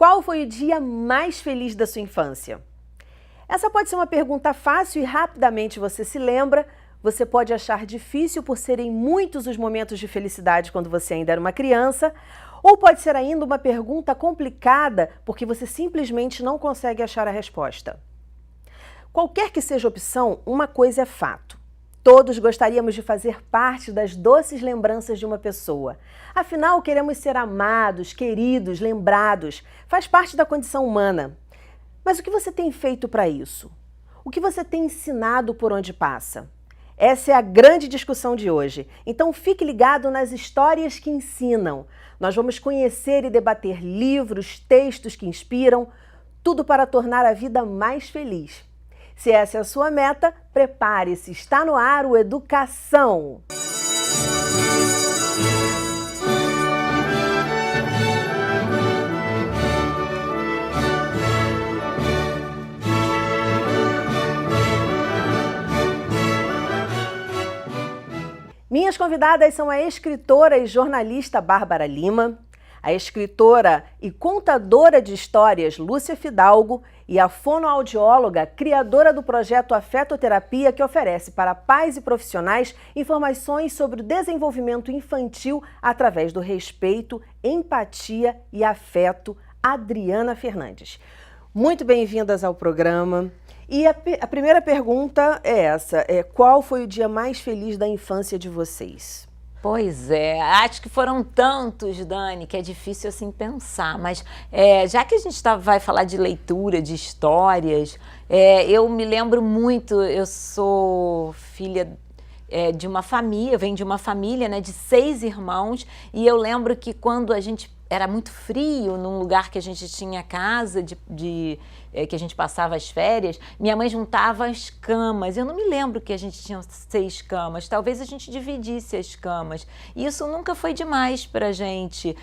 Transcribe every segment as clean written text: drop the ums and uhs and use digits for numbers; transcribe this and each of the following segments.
Qual foi o dia mais feliz da sua infância? Essa pode ser uma pergunta fácil e rapidamente você se lembra. Você pode achar difícil por serem muitos os momentos de felicidade quando você ainda era uma criança, ou pode ser ainda uma pergunta complicada porque você simplesmente não consegue achar a resposta. Qualquer que seja a opção, uma coisa é fato. Todos gostaríamos de fazer parte das doces lembranças de uma pessoa. Afinal, queremos ser amados, queridos, lembrados. Faz parte da condição humana. Mas o que você tem feito para isso? O que você tem ensinado por onde passa? Essa é a grande discussão de hoje. Então fique ligado nas histórias que ensinam. Nós vamos conhecer e debater livros, textos que inspiram, tudo para tornar a vida mais feliz. Se essa é a sua meta, prepare-se, está no ar o Educação! Minhas convidadas são a escritora e jornalista Bárbara Lima, a escritora e contadora de histórias Lúcia Fidalgo e a fonoaudióloga, criadora do projeto Afetoterapia, que oferece para pais e profissionais informações sobre o desenvolvimento infantil através do respeito, empatia e afeto, Adriana Fernandes. Muito bem-vindas ao programa. E a primeira pergunta é essa, qual foi o dia mais feliz da infância de vocês? Pois é, acho que foram tantos, Dani, que é difícil assim pensar, mas já que a gente vai falar de leitura, de histórias, eu me lembro muito, eu sou filha de uma família, venho de uma família, né, de 6 irmãos, e eu lembro que quando a gente era muito frio, num lugar que a gente tinha casa, que a gente passava as férias, minha mãe juntava as camas. Eu não me lembro que a gente tinha 6 camas, talvez a gente dividisse as camas. E isso nunca foi demais pra gente.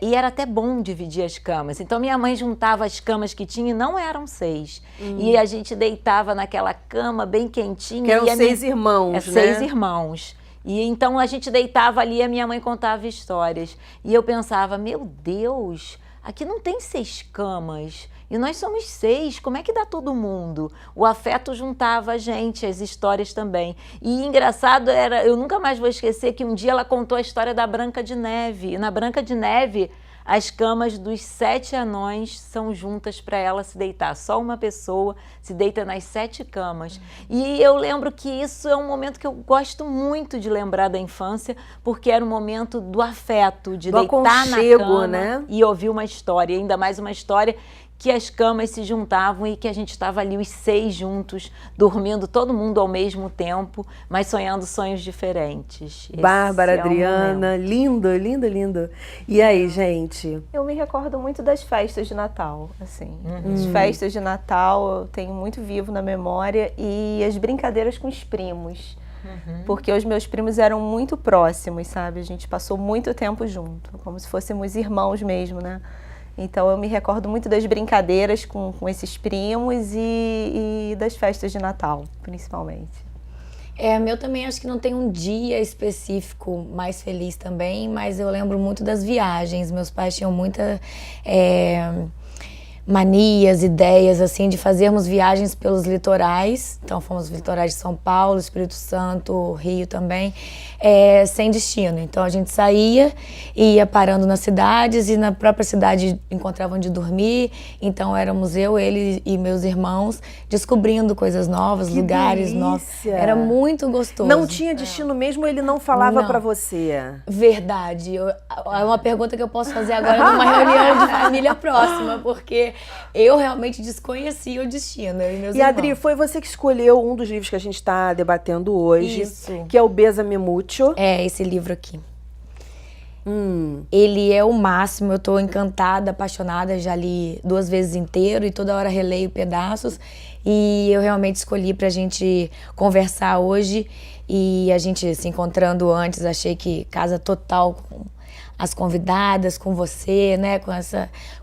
E era até bom dividir as camas. Então minha mãe juntava as camas que tinha e não eram 6. E a gente deitava naquela cama bem quentinha. Que eram 6 irmãos, né? 6 irmãos. E então a gente deitava ali e a minha mãe contava histórias. E eu pensava, meu Deus, aqui não tem 6 camas. E nós somos 6, como é que dá todo mundo? O afeto juntava a gente, as histórias também. E engraçado eu nunca mais vou esquecer que um dia ela contou a história da Branca de Neve. E na Branca de Neve, as camas dos 7 anões são juntas para ela se deitar. Só uma pessoa se deita nas 7 camas. E eu lembro que isso é um momento que eu gosto muito de lembrar da infância, porque era um momento do afeto, de deitar na cama, né? E ouvir uma história, ainda mais uma história que as camas se juntavam e que a gente estava ali os 6 juntos, dormindo todo mundo ao mesmo tempo, mas sonhando sonhos diferentes. Bárbara, Adriana, lindo, lindo, lindo. E aí, gente? Eu me recordo muito das festas de Natal, assim. As festas de Natal eu tenho muito vivo na memória e as brincadeiras com os primos. Porque os meus primos eram muito próximos, sabe? A gente passou muito tempo junto, como se fôssemos irmãos mesmo, né? Então eu me recordo muito das brincadeiras com esses primos e das festas de Natal, principalmente. Meu também acho que não tem um dia específico mais feliz também, mas eu lembro muito das viagens. Meus pais tinham muita manias, ideias, assim, de fazermos viagens pelos litorais. Então, fomos litorais de São Paulo, Espírito Santo, Rio também, sem destino. Então, a gente saía e ia parando nas cidades e na própria cidade encontrava onde dormir. Então, éramos eu, ele e meus irmãos descobrindo coisas novas, que lugares delícia. novos. Era muito gostoso. Não tinha destino mesmo, ele não falava pra você? Verdade. É uma pergunta que eu posso fazer agora numa reunião de família próxima, porque eu realmente desconhecia o destino, eu e meus irmãos. Adri, foi você que escolheu um dos livros que a gente está debatendo hoje, Isso. Que é o Bésame Mucho. É, esse livro aqui. Ele é o máximo, eu tô encantada, apaixonada, já li 2 vezes inteiro e toda hora releio pedaços. E eu realmente escolhi pra gente conversar hoje e a gente se encontrando antes, achei que casa total com as convidadas, com você, né, com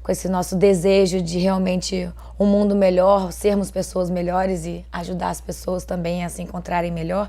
com esse nosso desejo de realmente um mundo melhor, sermos pessoas melhores e ajudar as pessoas também a se encontrarem melhor,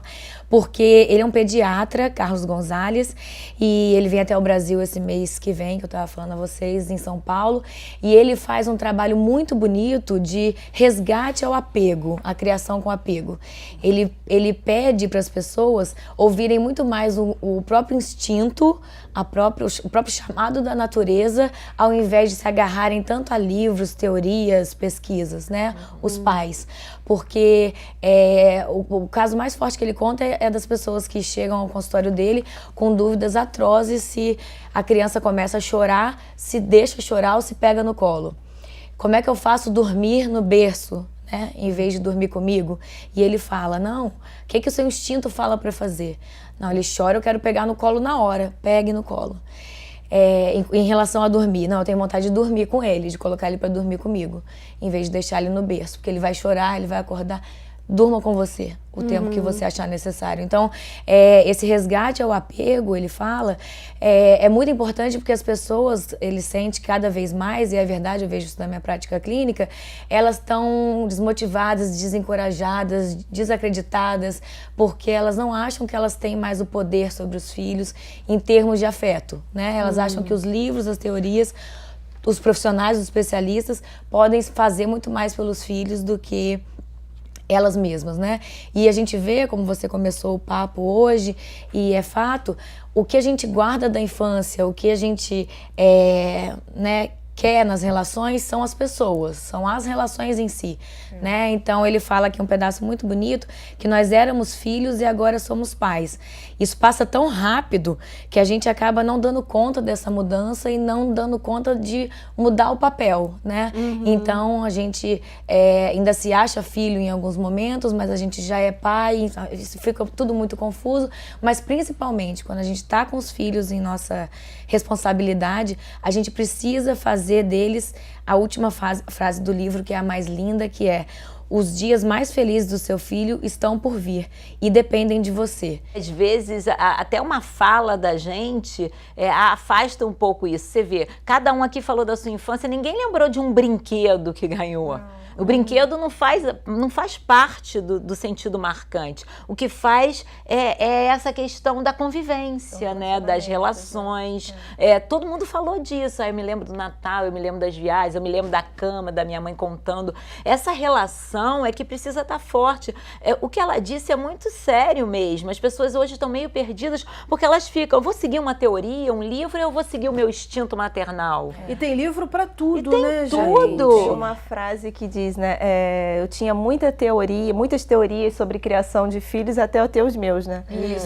porque ele é um pediatra, Carlos Gonzalez, e ele vem até o Brasil esse mês que vem, que eu estava falando a vocês, em São Paulo, e ele faz um trabalho muito bonito de resgate ao apego, a criação com apego. Ele pede para as pessoas ouvirem muito mais o próprio instinto, o próprio chamado da natureza, ao invés de se agarrarem tanto a livros, teorias, pesquisas, né? Os pais. Porque o caso mais forte que ele conta é das pessoas que chegam ao consultório dele com dúvidas atrozes se a criança começa a chorar, se deixa chorar ou se pega no colo. Como é que eu faço dormir no berço, né, em vez de dormir comigo? E ele fala, não, o que o seu instinto fala para fazer? Não, ele chora, eu quero pegar no colo na hora, pegue no colo. Em relação a dormir, não, eu tenho vontade de dormir com ele, de colocar ele para dormir comigo, em vez de deixar ele no berço, porque ele vai chorar, ele vai acordar. Durma com você o tempo que você achar necessário. Então, esse resgate ao apego, ele fala, é muito importante porque as pessoas, ele sente cada vez mais, e é verdade, eu vejo isso na minha prática clínica, elas estão desmotivadas, desencorajadas, desacreditadas, porque elas não acham que elas têm mais o poder sobre os filhos em termos de afeto, né? Elas acham que os livros, as teorias, os profissionais, os especialistas podem fazer muito mais pelos filhos do que elas mesmas, né? E a gente vê, como você começou o papo hoje, e é fato, o que a gente guarda da infância, o que a gente né, quer nas relações são as pessoas, são as relações em si, né? Então ele fala aqui um pedaço muito bonito, que nós éramos filhos e agora somos pais. Isso passa tão rápido que a gente acaba não dando conta dessa mudança e não dando conta de mudar o papel, né? Então a gente ainda se acha filho em alguns momentos, mas a gente já é pai, isso fica tudo muito confuso, mas principalmente quando a gente está com os filhos em nossa responsabilidade, a gente precisa fazer deles a última frase do livro, que é a mais linda, que é: os dias mais felizes do seu filho estão por vir e dependem de você. Às vezes, até uma fala da gente afasta um pouco isso. Você vê, cada um aqui falou da sua infância, ninguém lembrou de um brinquedo que ganhou. O brinquedo não faz parte do sentido marcante. O que faz é essa questão da convivência, né? Das relações. Todo mundo falou disso. Aí eu me lembro do Natal, eu me lembro das viagens, eu me lembro da cama, da minha mãe contando. Essa relação é que precisa estar forte. O que ela disse é muito sério mesmo. As pessoas hoje estão meio perdidas porque elas ficam, eu vou seguir uma teoria, um livro, ou eu vou seguir o meu instinto maternal? E tem livro para tudo, tem né, tudo. gente? Tem uma frase que diz, né? Eu tinha muitas teorias sobre criação de filhos até eu ter os meus, né?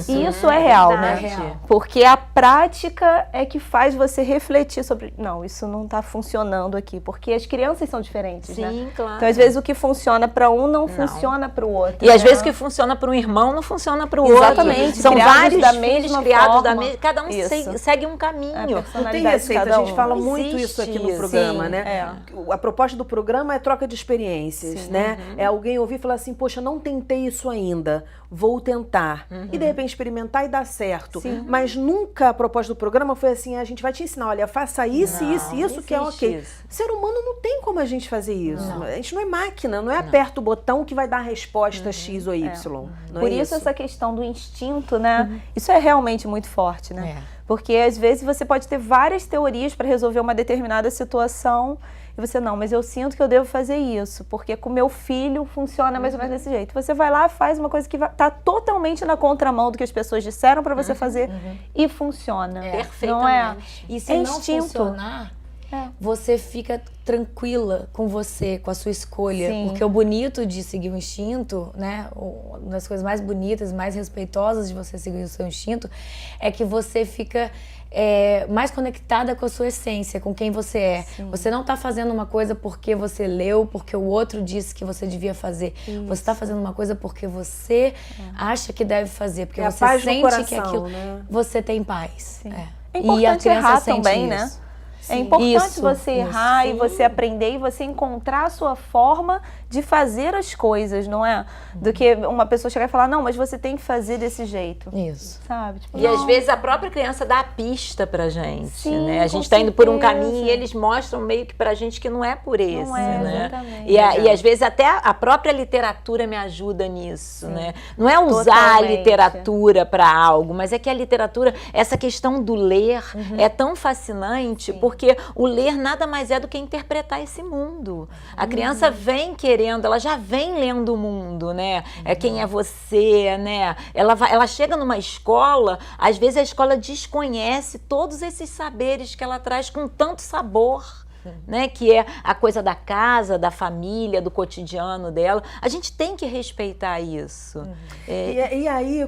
E isso é real, né? Real. Porque a prática é que faz você refletir sobre, não, isso não está funcionando aqui, porque as crianças são diferentes, né? Sim, claro. Então, às vezes, o que funciona para um não funciona para o outro. E às né? vezes o que funciona para um irmão não funciona para o outro. Exatamente. São Criados vários da filhos mesma criados forma. da mesma... Cada um Isso. segue um caminho. Não tem receita, a gente fala muito isso aqui no programa, Sim, né? A proposta do programa é troca de experiências, né? É alguém ouvir e falar assim, poxa, não tentei isso ainda, vou tentar. E de repente experimentar e dar certo. Mas nunca a proposta do programa foi assim, a gente vai te ensinar, olha, faça isso, isso, que é ok. isso. Ser humano não tem como a gente fazer isso. A gente não é máquina, não é aperta o botão que vai dar a resposta X ou Y. Não Por é isso essa questão do instinto, né? Isso é realmente muito forte, né? Porque às vezes você pode ter várias teorias para resolver uma determinada situação e você, não, mas eu sinto que eu devo fazer isso, porque com meu filho funciona mais ou menos desse jeito. Você vai lá, faz uma coisa que está totalmente na contramão do que as pessoas disseram para você fazer e funciona. Perfeitamente. Não é? E se não funcionar, você fica tranquila com você, com a sua escolha. Sim. Porque o bonito de seguir o instinto, né? Uma das coisas mais bonitas, mais respeitosas de você seguir o seu instinto, é que você fica mais conectada com a sua essência, com quem você é. Sim. Você não está fazendo uma coisa porque você leu, porque o outro disse que você devia fazer. Isso. Você está fazendo uma coisa porque você acha que deve fazer, porque você sente que aquilo... Né? Você tem paz. É importante errar também, né? É importante Isso, você errar isso. e você aprender e você encontrar a sua forma de fazer as coisas, não é? Do que uma pessoa chegar e falar, não, mas você tem que fazer desse jeito. Isso. Sabe? Tipo, E às não. vezes a própria criança dá a pista pra gente, Sim, né? A com gente tá indo por um certeza. caminho e eles mostram meio que pra gente que não é por esse, Não é, né? exatamente. E às vezes até a própria literatura me ajuda nisso, né? Não é usar a Totalmente. literatura para algo, mas é que a literatura, essa questão do ler é tão fascinante, porque o ler nada mais é do que interpretar esse mundo. A criança vem querendo, ela já vem lendo o mundo, né? É quem é você, né? Ela chega numa escola, às vezes a escola desconhece todos esses saberes que ela traz com tanto sabor. Né, que é a coisa da casa, da família, do cotidiano dela. A gente tem que respeitar isso. E aí,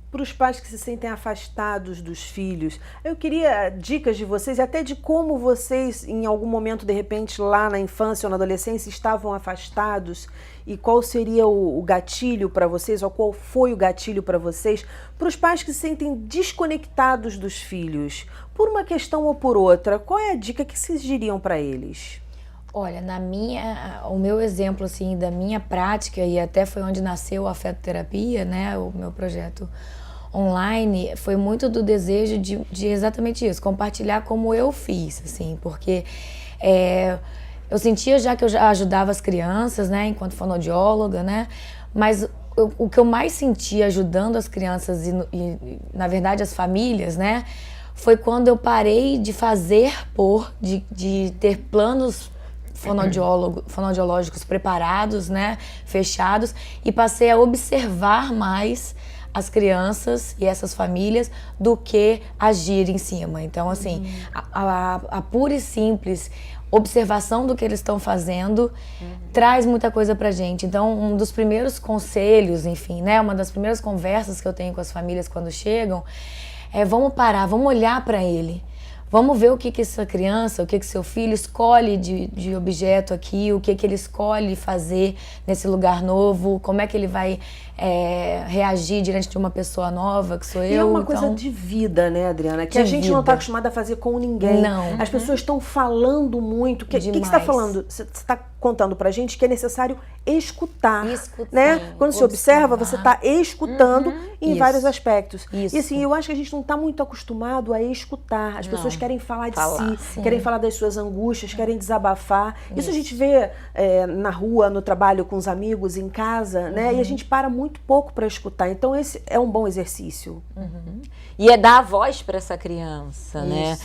para os pais que se sentem afastados dos filhos, eu queria dicas de vocês, até de como vocês, em algum momento, de repente, lá na infância ou na adolescência, estavam afastados e qual seria o gatilho para vocês, ou qual foi o gatilho para vocês, para os pais que se sentem desconectados dos filhos, por uma questão ou por outra. Qual é a dica que vocês diriam para eles? Olha, o meu exemplo, assim, da minha prática, e até foi onde nasceu a afetoterapia, né, o meu projeto online, foi muito do desejo de exatamente isso, compartilhar como eu fiz, assim, porque eu sentia já que eu já ajudava as crianças, né, enquanto fonoaudióloga, né, mas o que eu mais sentia ajudando as crianças e na verdade, as famílias, né, foi quando eu parei de de ter planos fonoaudiológicos preparados, né, fechados, e passei a observar mais as crianças e essas famílias do que agir em cima. Então, assim, a pura e simples observação do que eles estão fazendo traz muita coisa pra gente. Então, um dos primeiros conselhos, enfim, né, uma das primeiras conversas que eu tenho com as famílias quando chegam é: vamos parar, vamos olhar para ele. Vamos ver o que essa criança, o que seu filho escolhe de objeto aqui, o que ele escolhe fazer nesse lugar novo, como é que ele vai reagir diante de uma pessoa nova, que sou eu. E é uma coisa de vida, né, Adriana? Que a gente não está acostumada a fazer com ninguém. Não. As pessoas estão falando muito. O que você está falando? Você está contando pra gente que é necessário escutar. Né? Quando se observa, você está escutando em vários aspectos. Isso. E assim, eu acho que a gente não está muito acostumado a escutar. As pessoas querem falar de si, querem falar das suas angústias, querem desabafar. Isso a gente vê na rua, no trabalho, com os amigos, em casa, né? E a gente para muito pouco para escutar. Então esse é um bom exercício. E é dar a voz para essa criança, né?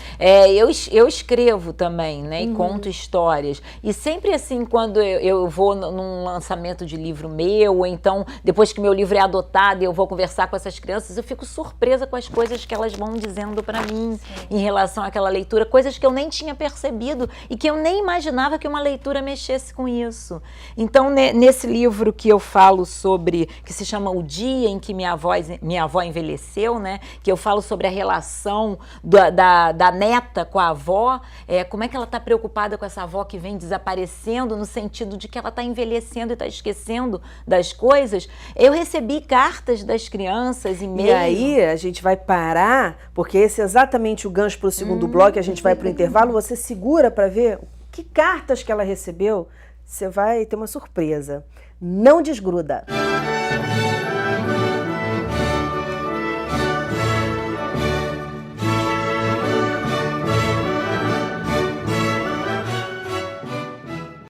Eu escrevo também, né? E conto histórias. E sempre assim, quando eu vou num lançamento de livro meu, ou então depois que meu livro é adotado e eu vou conversar com essas crianças, eu fico surpresa com as coisas que elas vão dizendo para mim em relação àquela leitura, coisas que eu nem tinha percebido e que eu nem imaginava que uma leitura mexesse com isso. Então, nesse livro que eu falo sobre, que se chama O Dia em que Minha Avó Envelheceu, né? Que eu falo sobre a relação da neta com a avó, como é que ela está preocupada com essa avó que vem desaparecendo, no sentido de que ela está envelhecendo e está esquecendo das coisas. Eu recebi cartas das crianças, e-mail. E aí a gente vai parar, porque esse é exatamente o gancho para o segundo bloco, a gente vai para o intervalo, você segura para ver que cartas que ela recebeu, você vai ter uma surpresa. Não desgruda.